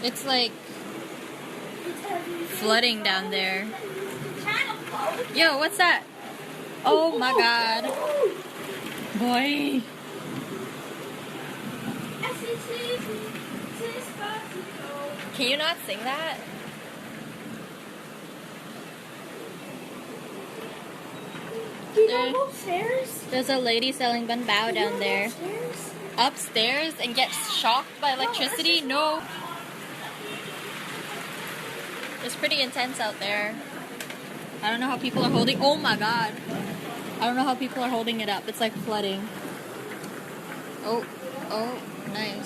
It's like flooding down there. Yo, what's that? Oh my god. Boy. Can you not sing that? There's a lady selling bun bao down there. Upstairs and get shocked by electricity? No. It's pretty intense out there. I don't know how people are holding. Oh my god. I don't know how people are holding it up. It's like flooding. Oh, nice.